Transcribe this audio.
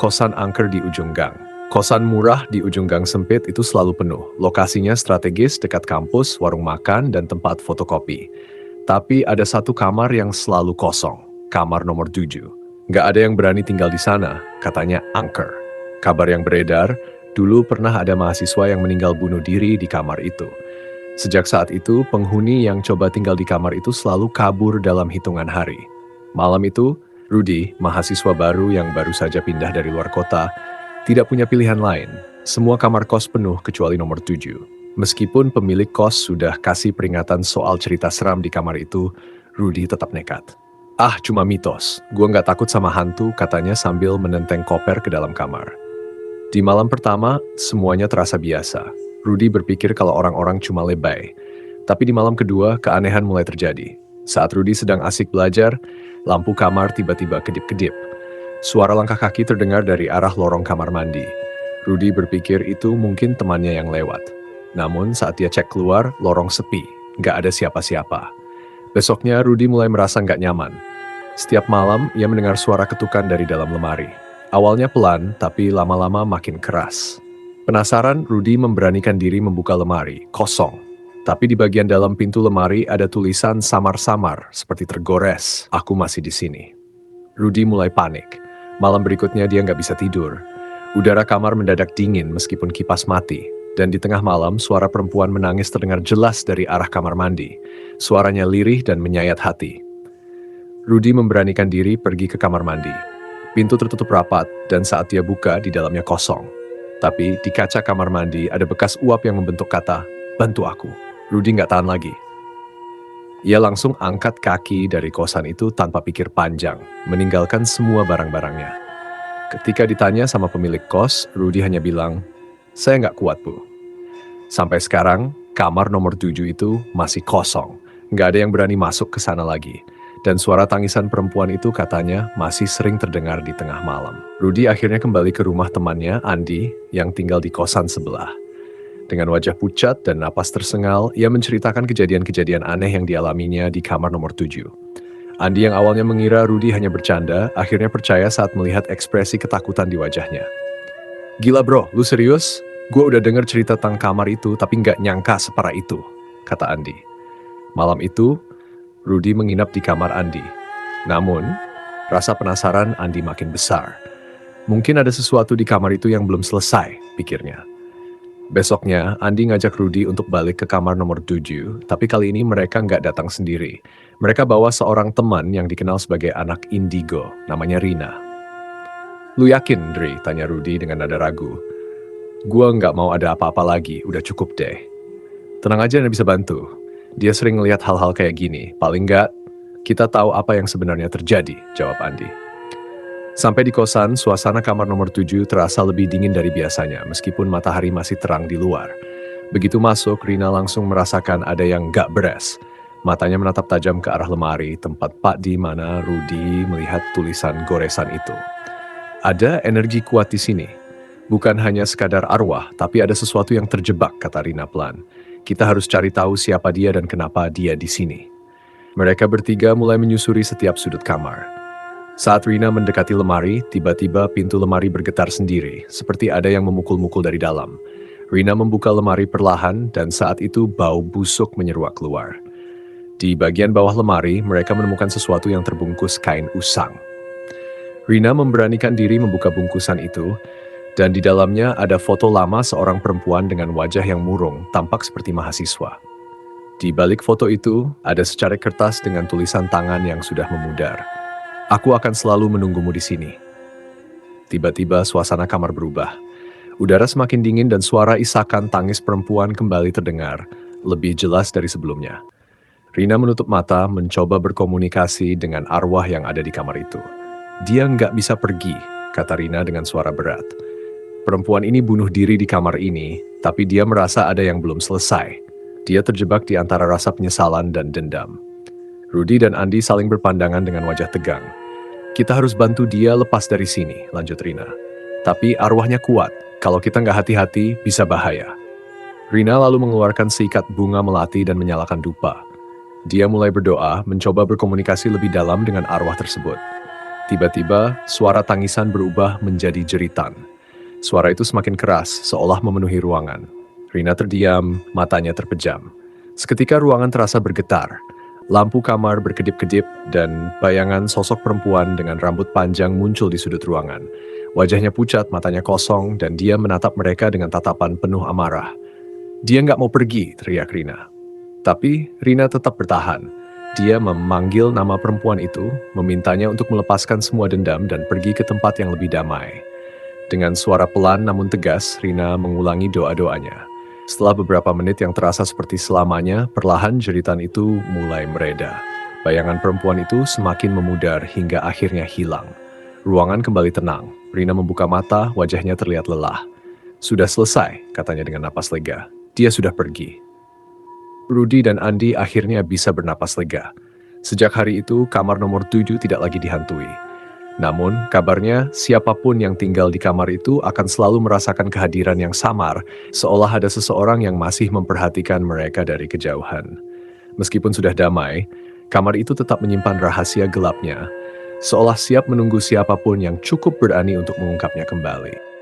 Kosan angker di ujung gang. Kosan murah di ujung gang sempit itu selalu penuh. Lokasinya strategis dekat kampus, warung makan, dan tempat fotokopi. Tapi ada satu kamar yang selalu kosong. Kamar nomor 7. Nggak ada yang berani tinggal di sana, katanya angker. Kabar yang beredar, dulu pernah ada mahasiswa yang meninggal bunuh diri di kamar itu. Sejak saat itu, penghuni yang coba tinggal di kamar itu selalu kabur dalam hitungan hari. Malam itu, Rudy, mahasiswa baru yang baru saja pindah dari luar kota, tidak punya pilihan lain. Semua kamar kos penuh kecuali nomor 7. Meskipun pemilik kos sudah kasih peringatan soal cerita seram di kamar itu, Rudy tetap nekat. Ah, cuma mitos. Gua nggak takut sama hantu, katanya sambil menenteng koper ke dalam kamar. Di malam pertama, semuanya terasa biasa. Rudy berpikir kalau orang-orang cuma lebay. Tapi di malam kedua, keanehan mulai terjadi. Saat Rudy sedang asik belajar, lampu kamar tiba-tiba kedip-kedip. Suara langkah kaki terdengar dari arah lorong kamar mandi. Rudy berpikir itu mungkin temannya yang lewat. Namun saat dia cek keluar, lorong sepi, nggak ada siapa-siapa. Besoknya Rudy mulai merasa nggak nyaman. Setiap malam, ia mendengar suara ketukan dari dalam lemari. Awalnya pelan, tapi lama-lama makin keras. Penasaran, Rudy memberanikan diri membuka lemari, kosong. Tapi di bagian dalam pintu lemari ada tulisan samar-samar, seperti tergores, "Aku masih di sini." Rudy mulai panik. Malam berikutnya dia nggak bisa tidur. Udara kamar mendadak dingin meskipun kipas mati. Dan di tengah malam, suara perempuan menangis terdengar jelas dari arah kamar mandi. Suaranya lirih dan menyayat hati. Rudy memberanikan diri pergi ke kamar mandi. Pintu tertutup rapat, dan saat dia buka, di dalamnya kosong. Tapi di kaca kamar mandi ada bekas uap yang membentuk kata, "Bantu aku." Rudy nggak tahan lagi. Ia langsung angkat kaki dari kosan itu tanpa pikir panjang, meninggalkan semua barang-barangnya. Ketika ditanya sama pemilik kos, Rudy hanya bilang, "Saya nggak kuat, Bu." Sampai sekarang, kamar nomor 7 itu masih kosong. Nggak ada yang berani masuk ke sana lagi. Dan suara tangisan perempuan itu katanya masih sering terdengar di tengah malam. Rudy akhirnya kembali ke rumah temannya, Andi, yang tinggal di kosan sebelah. Dengan wajah pucat dan napas tersengal, ia menceritakan kejadian-kejadian aneh yang dialaminya di kamar nomor 7. Andi yang awalnya mengira Rudy hanya bercanda, akhirnya percaya saat melihat ekspresi ketakutan di wajahnya. "Gila bro, lu serius? Gue udah denger cerita tentang kamar itu, tapi nggak nyangka separah itu," kata Andi. Malam itu, Rudy menginap di kamar Andi. Namun, rasa penasaran Andi makin besar. Mungkin ada sesuatu di kamar itu yang belum selesai, pikirnya. Besoknya, Andi ngajak Rudy untuk balik ke kamar nomor 7, tapi kali ini mereka nggak datang sendiri. Mereka bawa seorang teman yang dikenal sebagai anak indigo, namanya Rina. "Lu yakin, Dri?" tanya Rudy dengan nada ragu. "Gua nggak mau ada apa-apa lagi, udah cukup deh." "Tenang aja, Anda bisa bantu. Dia sering ngelihat hal-hal kayak gini. Paling nggak, kita tahu apa yang sebenarnya terjadi," jawab Andi. Sampai di kosan, suasana kamar nomor 7 terasa lebih dingin dari biasanya, meskipun matahari masih terang di luar. Begitu masuk, Rina langsung merasakan ada yang nggak beres. Matanya menatap tajam ke arah lemari, tempat di mana Rudy melihat tulisan goresan itu. "Ada energi kuat di sini. Bukan hanya sekadar arwah, tapi ada sesuatu yang terjebak," kata Rina pelan. "Kita harus cari tahu siapa dia dan kenapa dia di sini." Mereka bertiga mulai menyusuri setiap sudut kamar. Saat Rina mendekati lemari, tiba-tiba pintu lemari bergetar sendiri, seperti ada yang memukul-mukul dari dalam. Rina membuka lemari perlahan, dan saat itu bau busuk menyeruak keluar. Di bagian bawah lemari, mereka menemukan sesuatu yang terbungkus kain usang. Rina memberanikan diri membuka bungkusan itu, dan di dalamnya ada foto lama seorang perempuan dengan wajah yang murung, tampak seperti mahasiswa. Di balik foto itu, ada secari kertas dengan tulisan tangan yang sudah memudar. "Aku akan selalu menunggumu di sini." Tiba-tiba suasana kamar berubah. Udara semakin dingin dan suara isakan tangis perempuan kembali terdengar, lebih jelas dari sebelumnya. Rina menutup mata, mencoba berkomunikasi dengan arwah yang ada di kamar itu. "Dia nggak bisa pergi," kata Rina dengan suara berat. "Perempuan ini bunuh diri di kamar ini, tapi dia merasa ada yang belum selesai. Dia terjebak di antara rasa penyesalan dan dendam." Rudy dan Andi saling berpandangan dengan wajah tegang. "Kita harus bantu dia lepas dari sini," lanjut Rina. "Tapi arwahnya kuat, kalau kita nggak hati-hati bisa bahaya." Rina lalu mengeluarkan seikat bunga melati dan menyalakan dupa. Dia mulai berdoa, mencoba berkomunikasi lebih dalam dengan arwah tersebut. Tiba-tiba, suara tangisan berubah menjadi jeritan. Suara itu semakin keras, seolah memenuhi ruangan. Rina terdiam, matanya terpejam. Seketika ruangan terasa bergetar. Lampu kamar berkedip-kedip dan bayangan sosok perempuan dengan rambut panjang muncul di sudut ruangan. Wajahnya pucat, matanya kosong, dan dia menatap mereka dengan tatapan penuh amarah. Dia nggak mau pergi, teriak Rina. Tapi Rina tetap bertahan. Dia memanggil nama perempuan itu, memintanya untuk melepaskan semua dendam dan pergi ke tempat yang lebih damai. Dengan suara pelan namun tegas, Rina mengulangi doa-doanya. Setelah beberapa menit yang terasa seperti selamanya, perlahan jeritan itu mulai mereda. Bayangan perempuan itu semakin memudar hingga akhirnya hilang. Ruangan kembali tenang. Rina membuka mata, wajahnya terlihat lelah. Sudah selesai, katanya dengan napas lega. Dia sudah pergi. Rudy dan Andi akhirnya bisa bernapas lega. Sejak hari itu, kamar nomor 7 tidak lagi dihantui. Namun, kabarnya siapapun yang tinggal di kamar itu akan selalu merasakan kehadiran yang samar, seolah ada seseorang yang masih memperhatikan mereka dari kejauhan. Meskipun sudah damai, kamar itu tetap menyimpan rahasia gelapnya, seolah siap menunggu siapapun yang cukup berani untuk mengungkapnya kembali.